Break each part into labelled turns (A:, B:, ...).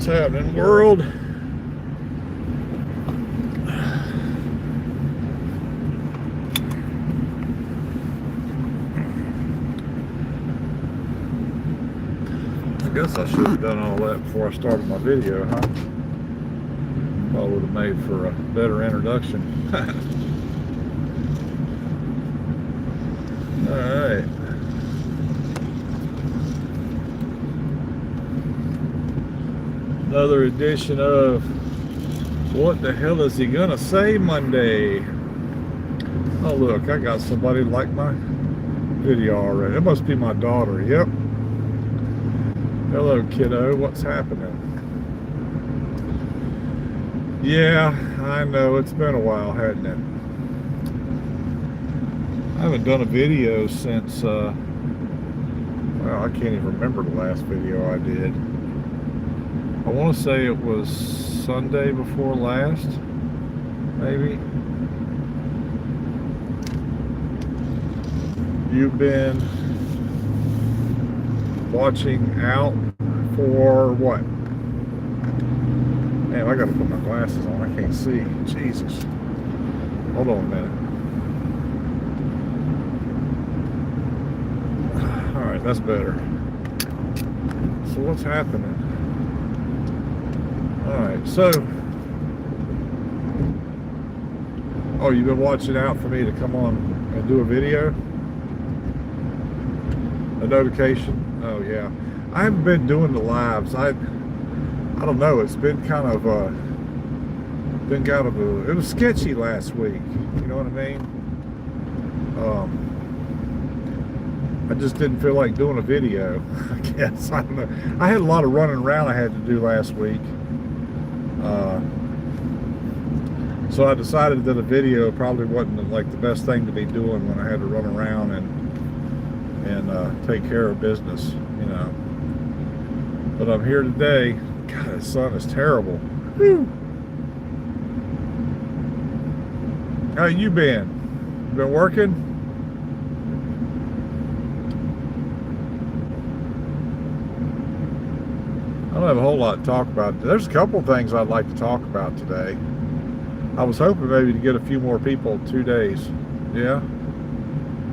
A: What's happening, world? I guess I should have done all that before I started my video, huh? Probably would have made for a better introduction. Alright. Another edition of What the Hell Is He Gonna Say Monday? Oh look, I got somebody like my video already. It must be my daughter. Yep. Hello, kiddo. What's happening? Yeah, I know. It's been a while, hasn't it? I haven't done a video since, well, I can't even remember the last video I did. I want to say it was Sunday before last, maybe. You've been watching out for what? Man, I gotta put my glasses on. I can't see. Jesus. Hold on a minute. Alright, that's better. So what's happening? Alright, so oh, you've been watching out for me to come on and do a video? A notification? Oh yeah. I haven't been doing the lives. I don't know, it's been kind of it was sketchy last week, you know what I mean? I just didn't feel like doing a video, I guess. I don't know. I had a lot of running around I had to do last week. So I decided that a video probably wasn't like the best thing to be doing when I had to run around and take care of business, you know. But I'm here today. God, the sun is terrible. Whew. How you been? You been working? I don't have a whole lot to talk about. There's a couple things I'd like to talk about today. I was hoping maybe to get a few more people 2 days. Yeah?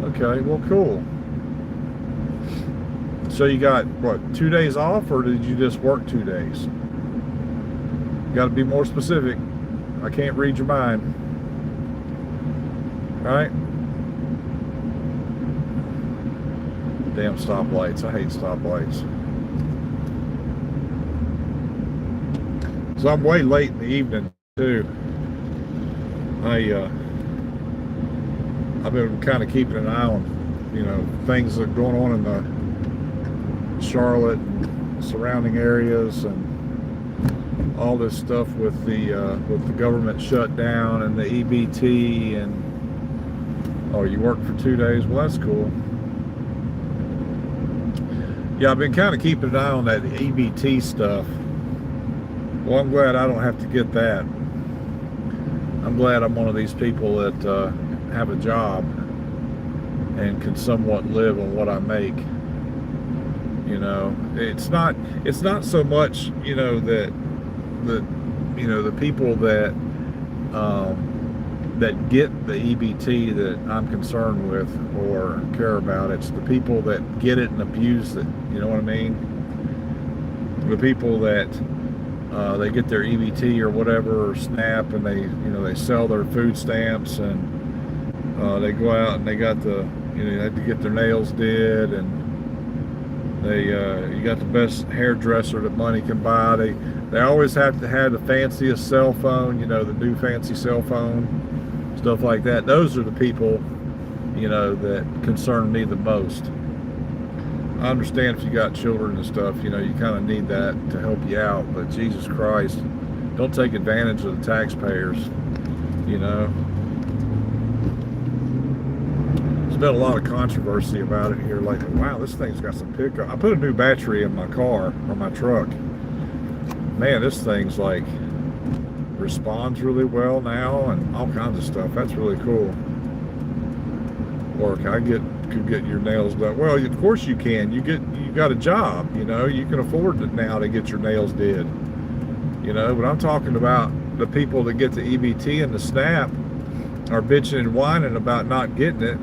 A: Okay, well, cool. So you got, what, 2 days off, or did you just work 2 days? You got to be more specific. I can't read your mind. All right? Damn stoplights. I hate stoplights. So I'm way late in the evening, too. I've been kind of keeping an eye on, you know, things that are going on in the Charlotte and surrounding areas, and all this stuff with the government shutdown and the EBT. And oh, you work for 2 days? Well, that's cool. Yeah, I've been kind of keeping an eye on that EBT stuff. Well, I'm glad I don't have to get that. I'm glad I'm one of these people that have a job and can somewhat live on what I make. You know, it's not so much, you know, that you know, the people that that get the EBT that I'm concerned with or care about. It's the people that get it and abuse it. You know what I mean? The people that they get their EBT or whatever, or SNAP, and they sell their food stamps, and they go out and they got they have to get their nails did, and you got the best hairdresser that money can buy. They always have to have the fanciest cell phone, you know, the new fancy cell phone, stuff like that. Those are the people, you know, that concern me the most. I understand if you got children and stuff, you know, you kind of need that to help you out, but Jesus Christ, don't take advantage of the taxpayers, you know. There's been a lot of controversy about it here lately. Wow, this thing's got some pickup. I put a new battery in my car, or my truck. Man, this thing's like responds really well now, and all kinds of stuff. That's really cool. Or could get your nails done. Well, of course you can. You got a job, you know. You can afford it now to get your nails did. But I'm talking about the people that get the EBT and the SNAP are bitching and whining about not getting it,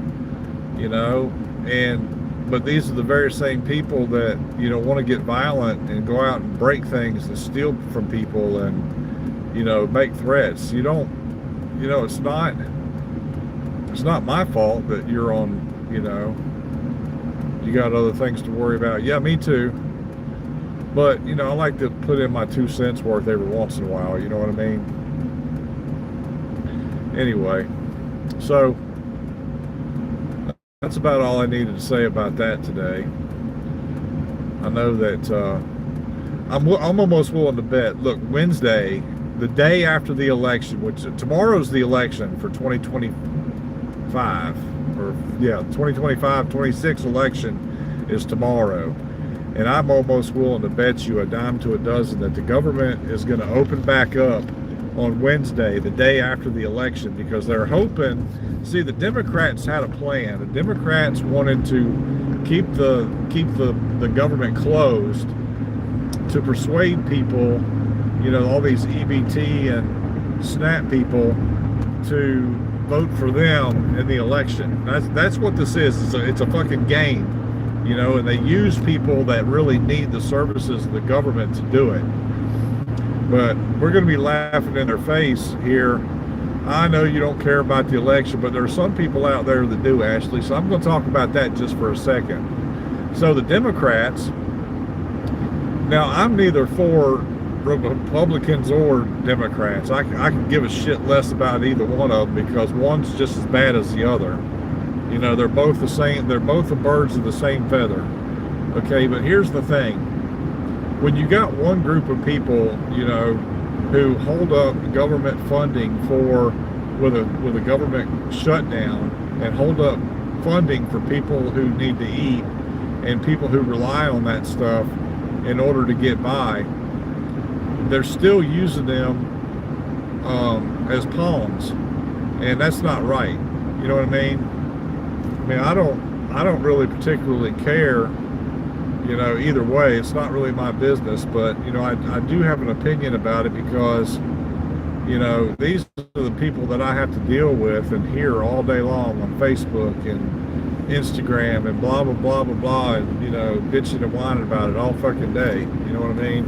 A: but these are the very same people that, want to get violent and go out and break things and steal from people and, make threats. It's not my fault that you're on, you got other things to worry about. Yeah, me too. But, I like to put in my 2 cents worth every once in a while, you know what I mean? Anyway, so that's about all I needed to say about that today. I know that I'm almost willing to bet, look, Wednesday, the day after the election, which tomorrow's the election for 2025, 26 election is tomorrow. And I'm almost willing to bet you a dime to a dozen that the government is going to open back up on Wednesday, the day after the election, because they're hoping, see, the Democrats had a plan. The Democrats wanted to keep the government closed to persuade people, all these EBT and SNAP people to vote for them in the election. That's what this is. It's a fucking game. And they use people that really need the services of the government to do it. But we're going to be laughing in their face here. I know you don't care about the election, but there are some people out there that do, Ashley. So I'm going to talk about that just for a second. So the Democrats, now I'm neither for Republicans or Democrats. I can give a shit less about either one of them because one's just as bad as the other. They're both the same. They're both the birds of the same feather. Okay, but here's the thing. When you got one group of people, who hold up government funding with a government shutdown and hold up funding for people who need to eat and people who rely on that stuff in order to get by, they're still using them as pawns, and that's not right. You know what I mean? I don't really particularly care, either way. It's not really my business, but, I do have an opinion about it because, these are the people that I have to deal with and hear all day long on Facebook and Instagram and blah, blah, blah, blah, blah, and, bitching and whining about it all fucking day. You know what I mean?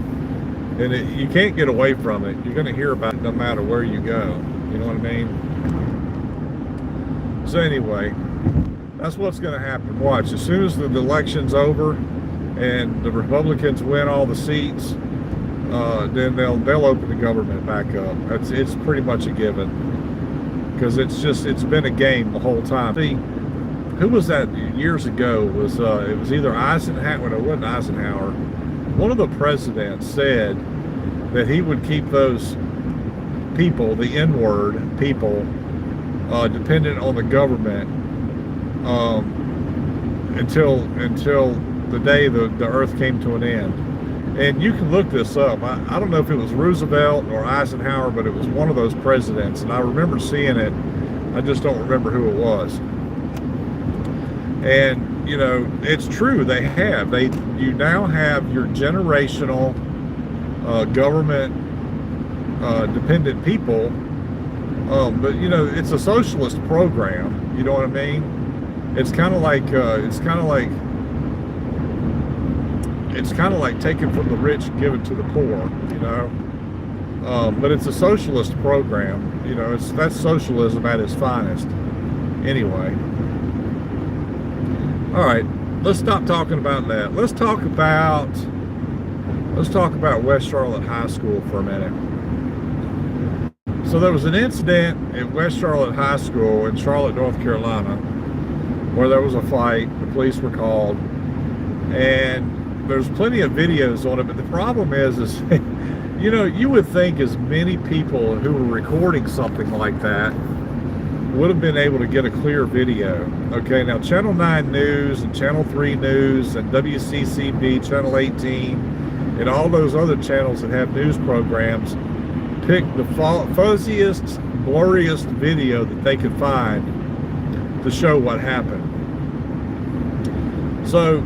A: And you can't get away from it. You're going to hear about it no matter where you go. You know what I mean? So anyway, that's what's going to happen. Watch, as soon as the election's over and the Republicans win all the seats, then they'll open the government back up. It's pretty much a given, because it's been a game the whole time. See, who was that years ago? It was either Eisenhower. No, it wasn't Eisenhower. One of the presidents said that he would keep those people, the N-word people, dependent on the government until the day the earth came to an end. And you can look this up. I don't know if it was Roosevelt or Eisenhower, but it was one of those presidents, and I remember seeing it. I just don't remember who it was. And it's true, you now have your generational government dependent people, but it's a socialist program. You know what I mean? It's kind of like taking from the rich and giving to the poor, but it's a socialist program. That's socialism at its finest. Anyway, all right, let's stop talking about that. Let's talk about West Charlotte High School for a minute. So there was an incident at West Charlotte High School in Charlotte, North Carolina, where there was a fight. The police were called, and there's plenty of videos on it. But the problem is you would think as many people who were recording something like that would have been able to get a clear video. Okay, now Channel 9 News and Channel 3 News and WCCB, Channel 18, and all those other channels that have news programs picked the fuzziest, blurriest video that they could find to show what happened. So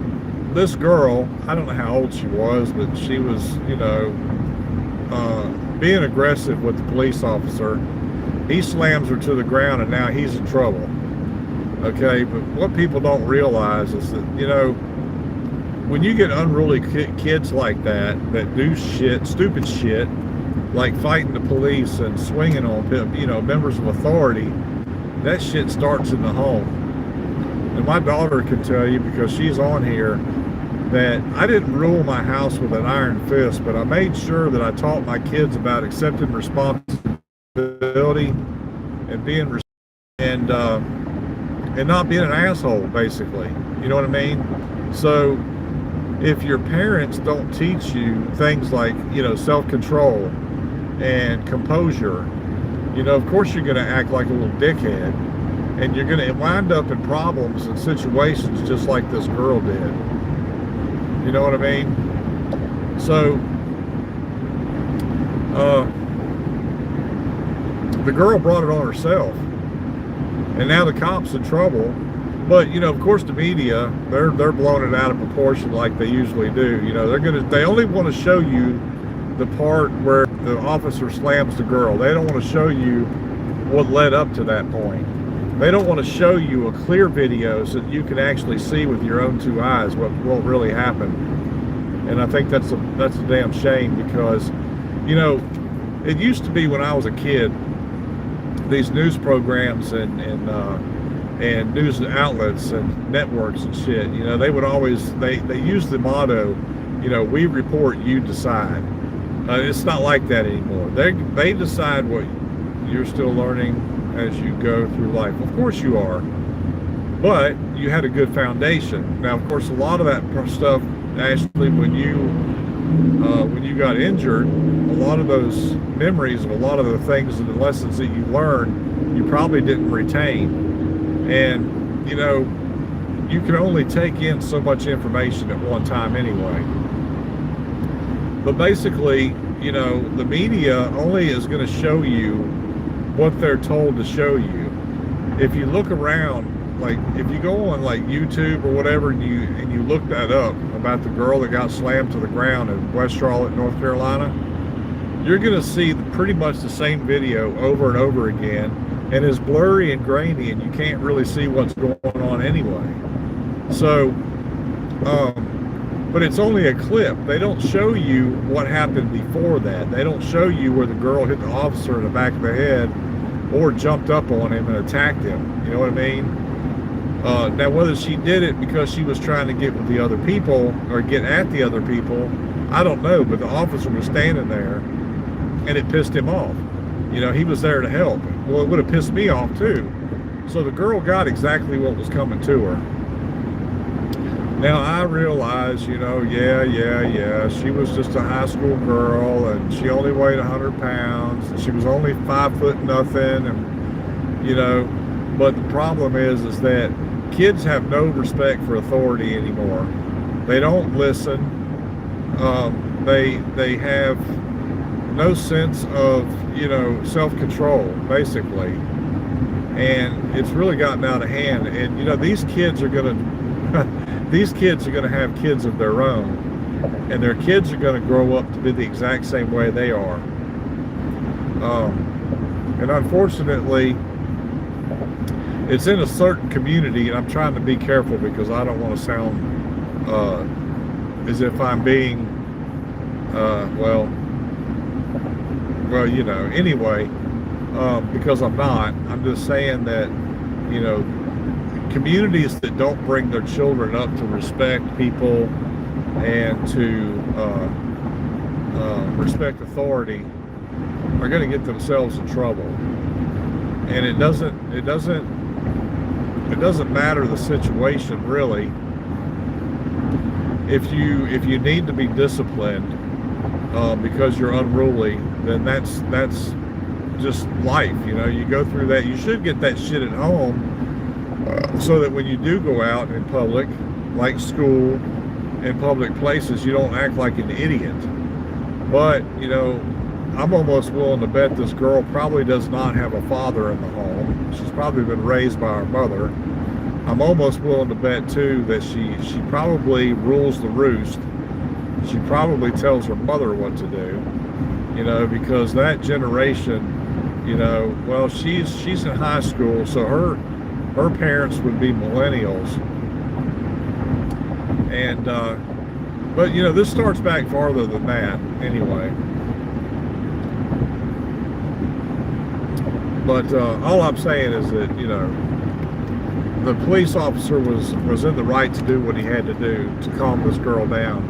A: this girl, I don't know how old she was, but she was, being aggressive with the police officer. He slams her to the ground, and now he's in trouble. Okay, but what people don't realize is that, you know, when you get unruly kids like that do shit, stupid shit, like fighting the police and swinging on, you know, members of authority, that shit starts in the home. And my daughter can tell you, because she's on here, that I didn't rule my house with an iron fist, but I made sure that I taught my kids about accepting responsibility and being and not being an asshole, basically. You know what I mean? So if your parents don't teach you things like, you know, self-control and composure, you know, of course you're going to act like a little dickhead, and you're going to wind up in problems and situations just like this girl did. You know what I mean? So the girl brought it on herself, and now the cops in trouble. But, you know, of course the media, they're blowing it out of proportion like they usually do. You know, they only want to show you the part where the officer slams the girl. They don't want to show you what led up to that point. They don't want to show you a clear video so that you can actually see with your own two eyes what really happened. And I think that's a damn shame, because, you know, it used to be when I was a kid, these news programs and news outlets and networks and shit, you know, they would always, they use the motto, you know, we report, you decide. It's not like that anymore. They decide what you're still learning as you go through life. Of course you are, but you had a good foundation. Now, of course, a lot of that stuff, Ashley, when you got injured, a lot of those memories of a lot of the things and the lessons that you learned, you probably didn't retain. And, you know, you can only take in so much information at one time anyway. But basically, you know, the media only is going to show you what they're told to show you. If you look around, like if you go on like YouTube or whatever, and you look that up about the girl that got slammed to the ground in West Charlotte, North Carolina, you're going to see pretty much the same video over and over again, and it's blurry and grainy, and you can't really see what's going on anyway. So, but it's only a clip. They don't show you what happened before that. They don't show you where the girl hit the officer in the back of the head or jumped up on him and attacked him. You know what I mean? Now, whether she did it because she was trying to get with the other people or get at the other people, I don't know, but the officer was standing there and it pissed him off. You know, he was there to help. Well, it would have pissed me off too. So the girl got exactly what was coming to her. Now, I realize, you know, yeah, she was just a high school girl, and she only weighed 100 pounds, and she was only 5 foot nothing, and, you know, but the problem is that kids have no respect for authority anymore. They don't listen. They have no sense of, you know, self-control, basically. And it's really gotten out of hand. And, you know, these kids are going to have kids of their own, and their kids are going to grow up to be the exact same way they are. And unfortunately, it's in a certain community, and I'm trying to be careful because I don't want to sound as if I'm being, well, you know, anyway, because I'm not. I'm just saying that, you know, communities that don't bring their children up to respect people and to respect authority are going to get themselves in trouble. And it doesn't matter the situation, really. If you need to be disciplined because you're unruly, then that's just life. You know, you go through that. You should get that shit at home, so that when you do go out in public, like school and public places, you don't act like an idiot. But, you know, I'm almost willing to bet this girl probably does not have a father in the home. She's probably been raised by her mother. I'm almost willing to bet, too, that she probably rules the roost. She probably tells her mother what to do. you know, because that generation, you know, well, she's in high school, so her parents would be millennials, and but you know, this starts back farther than that anyway. But all I'm saying is that, you know, the police officer was in the right to do what he had to do to calm this girl down.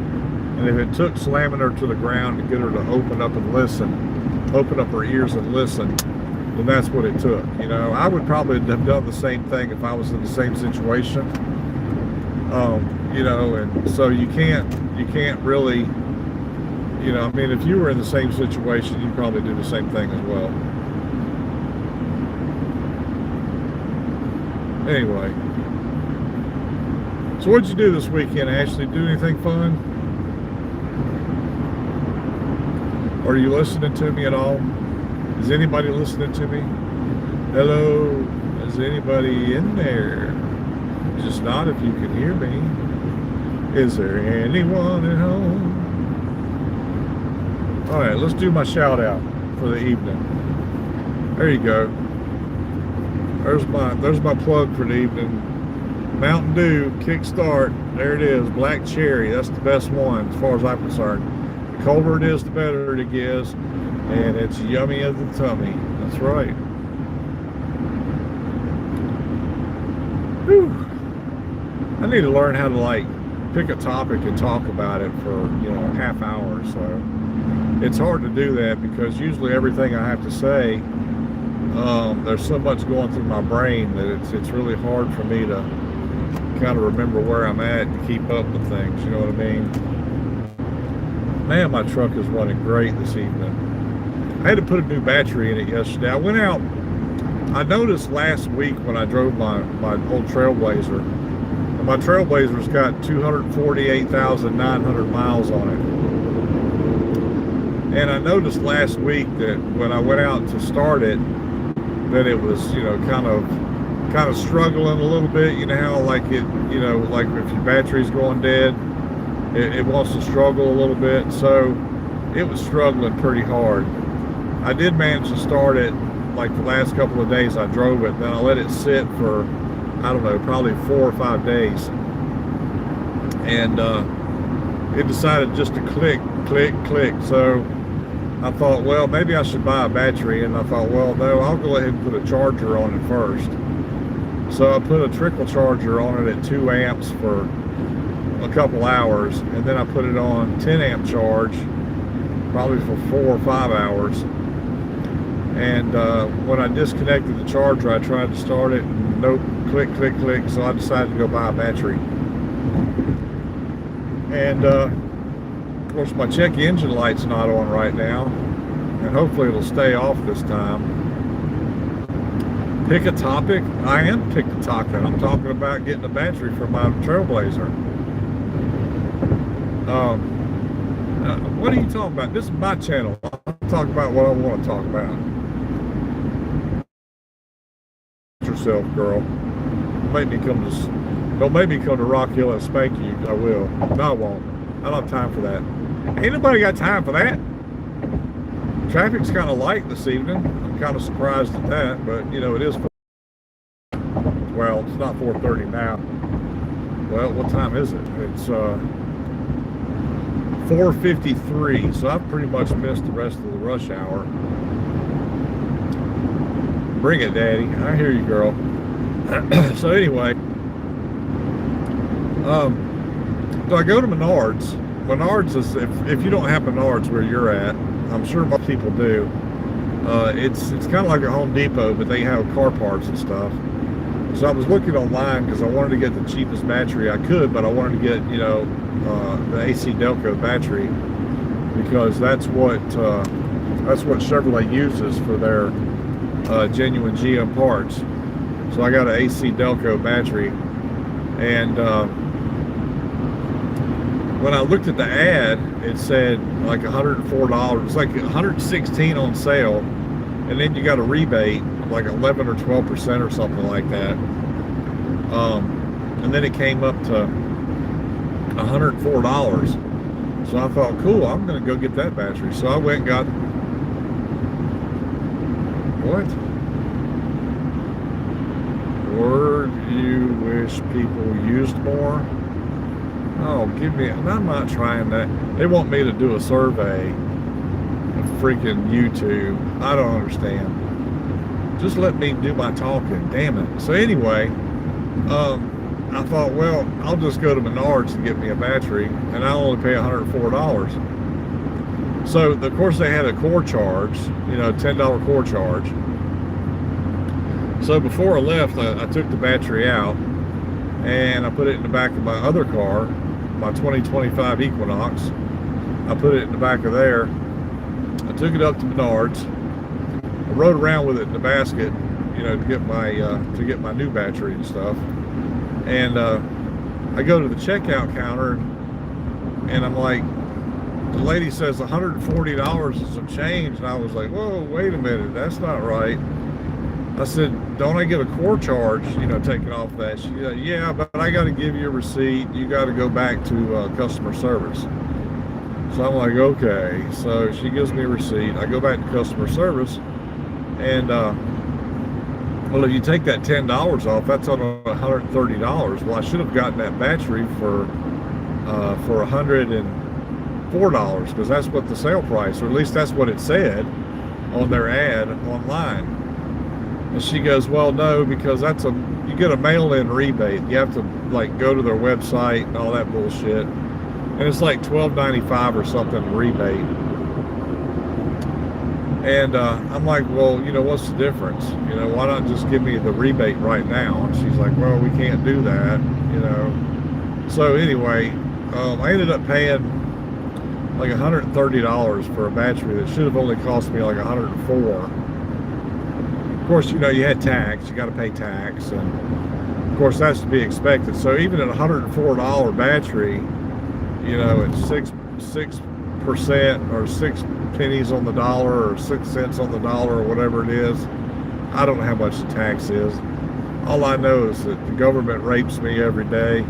A: And if it took slamming her to the ground to get her to open up and listen, open up her ears and listen, then that's what it took. You know, I would probably have done the same thing if I was in the same situation. You know, and so you can't really, you know, I mean, if you were in the same situation, you'd probably do the same thing as well. Anyway, so what'd you do this weekend, Ashley? Do anything fun? Are you listening to me at all? Is anybody listening to me? Hello? Is anybody in there? Just not if you can hear me. Is there anyone at home? All right, let's do my shout out for the evening. There you go. There's my plug for the evening. Mountain Dew Kickstart. There it is. Black cherry. That's the best one as far as I'm concerned. The colder it is, the better it gets, and it's yummy as the tummy. That's right. Whew. I need to learn how to like pick a topic and talk about it for, you know, a half hour or so. It's hard to do that because usually everything I have to say, there's so much going through my brain that it's really hard for me to kind of remember where I'm at and keep up with things. You know what I mean? Man, my truck is running great this evening. I had to put a new battery in it yesterday. I went out. I noticed last week when I drove my old Trailblazer. My Trailblazer's got 248,900 miles on it. And I noticed last week that when I went out to start it, that it was, you know, kind of struggling a little bit. You know how like it, you know, like if your battery's going dead, it wants to struggle a little bit. So it was struggling pretty hard. I did manage to start it like the last couple of days I drove it. Then I let it sit for, I don't know, probably 4 or 5 days. And it decided just to click. So I thought, well, maybe I should buy a battery. And I thought, well, no, I'll go ahead and put a charger on it first. So I put a trickle charger on it at 2 amps for a couple hours. And then I put it on 10 amp charge, probably for 4 or 5 hours. And when I disconnected the charger, I tried to start it, and nope, click. So I decided to go buy a battery. And of course, my check engine light's not on right now, and hopefully it'll stay off this time. Pick a topic. I am picking a topic. I'm talking about getting a battery for my Trailblazer. What are you talking about? This is my channel. I'll talk about what I want to talk about. Yourself, girl. Don't make me come to Rock Hill and spank you. I will. No, I won't. I don't have time for that. Ain't nobody got time for that. Traffic's kind of light this evening. I'm kind of surprised at that, but you know, it is. Well, it's not 4:30 now. Well, what time is it? It's 4:53, so I've pretty much missed the rest of the rush hour. Bring it, Daddy. I hear you, girl. So anyway, so I go to Menards. Menards is, if you don't have Menards where you're at, I'm sure most people do. It's kind of like a Home Depot, but they have car parts and stuff. So I was looking online because I wanted to get the cheapest battery I could, but I wanted to get, you know, the AC Delco battery, because that's what Chevrolet uses for their genuine GM parts. So I got an AC Delco battery, and when I looked at the ad, it said like $104. It's like $116 on sale, and then you got a rebate like 11 or 12% or something like that. And then it came up to $104. So I thought, cool, I'm gonna go get that battery. So I went and got What? Word you wish people used more? Oh, give me, and I'm not trying that. They want me to do a survey of freaking YouTube. I don't understand. Just let me do my talking, damn it. So anyway, I thought, well, I'll just go to Menards and get me a battery, and I'll only pay $104. So, of course, they had a core charge, you know, $10 core charge. So before I left, I took the battery out, and I put it in the back of my other car, my 2025 Equinox. I put it in the back of there. I took it up to Menards. I rode around with it in the basket, you know, to get my new battery and stuff. And I go to the checkout counter, and I'm like, the lady says $140 and some change, and I was like, whoa, wait a minute, that's not right. I said, don't I get a core charge, you know, taken off that? She said, yeah, but I got to give you a receipt. You got to go back to customer service. So I'm like, okay. So she gives me a receipt. I go back to customer service, and well, if you take that $10 off, that's on $130. Well, I should have gotten that battery for $104, because that's what the sale price, or at least that's what it said on their ad online. And she goes, well, no, because you get a mail-in rebate. You have to like go to their website and all that bullshit. And it's like $12.95 or something rebate. And I'm like, well, you know, what's the difference? You know, why not just give me the rebate right now? And she's like, well, we can't do that, you know. So anyway, I ended up paying like $130 for a battery that should have only cost me like $104. Of course, you know, you had tax, you got to pay tax, and of course that's to be expected. So even at $104 battery, you know, at 6% or 6 pennies on the dollar or 6 cents on the dollar or whatever it is, I don't know how much the tax is. All I know is that the government rapes me every day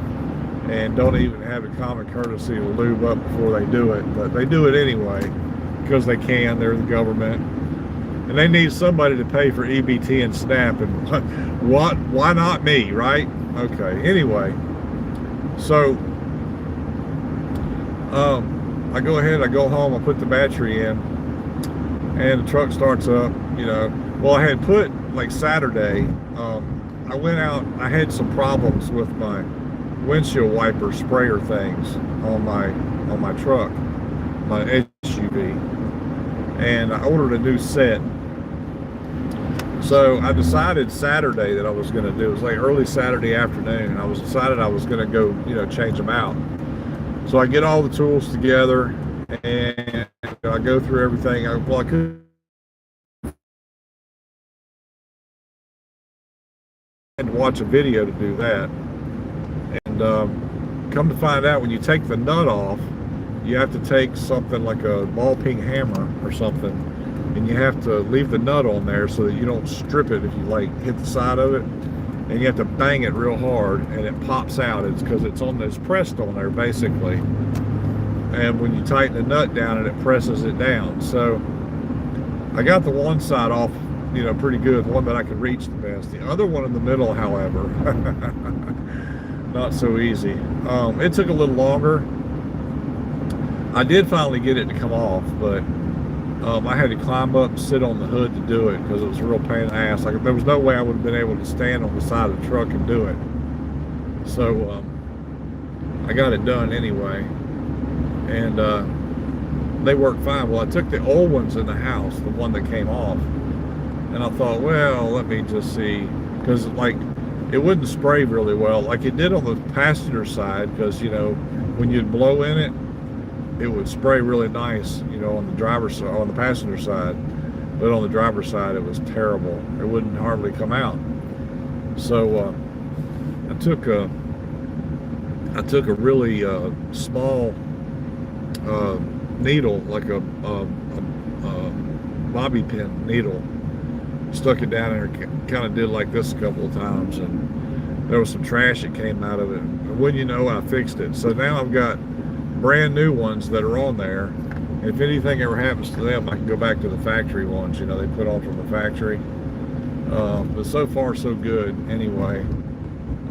A: and don't even have the common courtesy to lube up before they do it. But they do it anyway because they can. They're the government. And they need somebody to pay for EBT and SNAP. And what? Why not me, right? Okay, anyway. So, I go ahead, I go home, I put the battery in, and the truck starts up, you know. Well, I had put, like Saturday, I went out, I had some problems with my windshield wiper sprayer things on my truck, my SUV, and I ordered a new set. So I decided Saturday that I was going to do, it was like early Saturday afternoon, I decided I was going to go, you know, change them out. So I get all the tools together, and I go through everything. I could watch a video to do that. And come to find out, when you take the nut off, you have to take something like a ball peen hammer or something, and you have to leave the nut on there so that you don't strip it if you like hit the side of it. And you have to bang it real hard, and it pops out. It's because it's pressed on there basically. And when you tighten the nut down, and it presses it down. So I got the one side off, you know, pretty good, the one that I could reach the best. The other one in the middle, however, not so easy. It took a little longer. I did finally get it to come off, but I had to climb up and sit on the hood to do it because it was a real pain in the ass. Like, there was no way I would have been able to stand on the side of the truck and do it. So I got it done anyway, and they worked fine. Well, I took the old ones in the house, the one that came off, and I thought, well, let me just see, because like it wouldn't spray really well like it did on the passenger side, because, you know, when you'd blow in it, it would spray really nice, you know, on the driver's side, on the passenger side, but on the driver's side it was terrible. It wouldn't hardly come out. So I took a really small needle, like a bobby pin needle, stuck it down there, kind of did like this a couple of times, and there was some trash that came out of it. And when you know, I fixed it. So now I've got brand new ones that are on there, If anything ever happens to them, I can go back to the factory ones, you know, they put on from the factory. But so far so good anyway.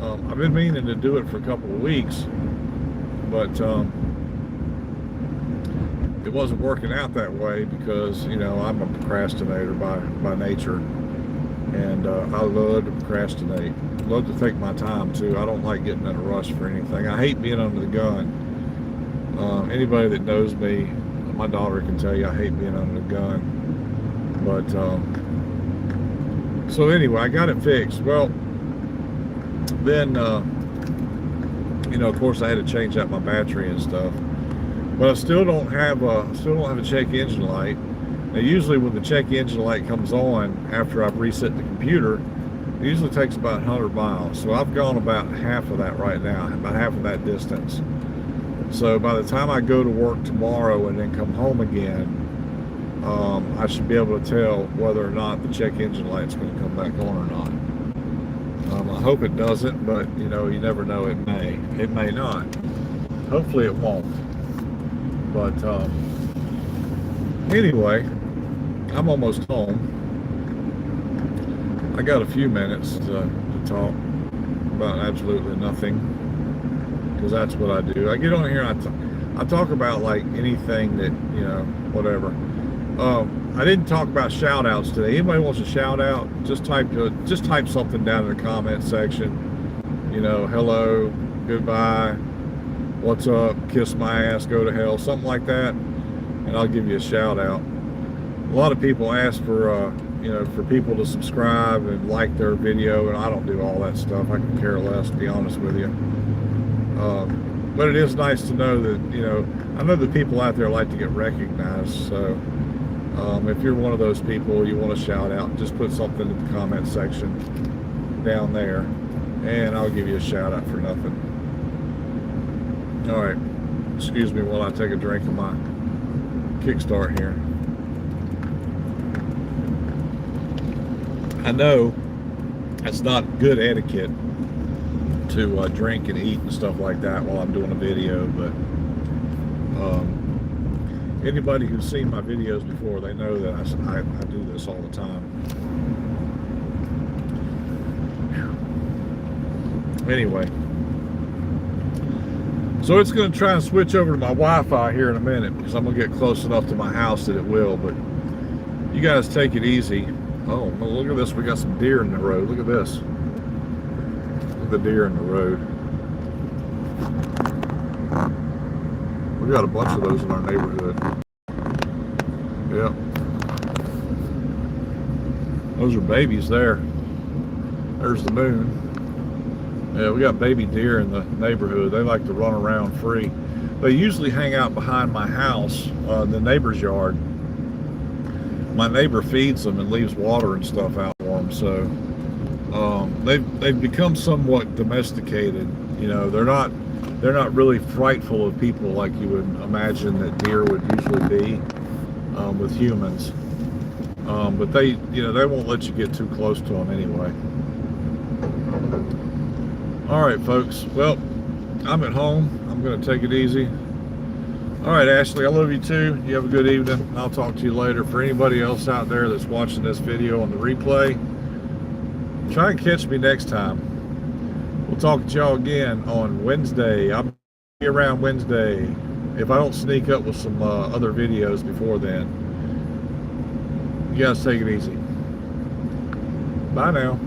A: I've been meaning to do it for a couple of weeks, but it wasn't working out that way because, you know, I'm a procrastinator by nature, and I love to procrastinate. Love to take my time too. I don't like getting in a rush for anything. I hate being under the gun. Anybody that knows me, my daughter can tell you I hate being under the gun. But so anyway, I got it fixed. Well, then you know, of course I had to change out my battery and stuff. But I still don't have a check engine light. Now usually when the check engine light comes on after I've reset the computer, it usually takes about 100 miles. So I've gone about half of that right now, about half of that distance. So by the time I go to work tomorrow and then come home again, I should be able to tell whether or not the check engine light's going to come back on or not. I hope it doesn't, but you know, you never know. It may not. Hopefully it won't. But anyway, I'm almost home. I got a few minutes to talk about absolutely nothing, because that's what I do. I get on here and I talk about like anything that, you know, whatever. I didn't talk about shout outs today. Anybody wants a shout out, just type something down in the comment section. You know, hello, goodbye, what's up, kiss my ass, go to hell, something like that, and I'll give you a shout out. A lot of people ask for you know, for people to subscribe and like their video, and I don't do all that stuff. I can care less, to be honest with you. But it is nice to know that, you know, I know that people out there like to get recognized. So if you're one of those people, you want to shout out, just put something in the comment section down there, and I'll give you a shout out for nothing. All right, excuse me while I take a drink of my Kickstart here. I know it's not good etiquette to drink and eat and stuff like that while I'm doing a video, but anybody who's seen my videos before, they know that I do this all the time. Anyway, so it's going to try and switch over to my Wi-Fi here in a minute, because I'm going to get close enough to my house that it will. But you guys take it easy. Oh, look at this. We got some deer in the road. Look at this. Look at the deer in the road. We got a bunch of those in our neighborhood. Yep. Those are babies there. There's the moon. Yeah, we got baby deer in the neighborhood. They like to run around free. They usually hang out behind my house, the neighbor's yard. My neighbor feeds them and leaves water and stuff out for them. So they've become somewhat domesticated. You know, they're not really frightful of people like you would imagine that deer would usually be with humans. But they won't let you get too close to them anyway. All right, folks. Well, I'm at home. I'm going to take it easy. All right, Ashley, I love you too. You have a good evening. I'll talk to you later. For anybody else out there that's watching this video on the replay, try and catch me next time. We'll talk to y'all again on Wednesday. I'll be around Wednesday if I don't sneak up with some other videos before then. You guys take it easy. Bye now.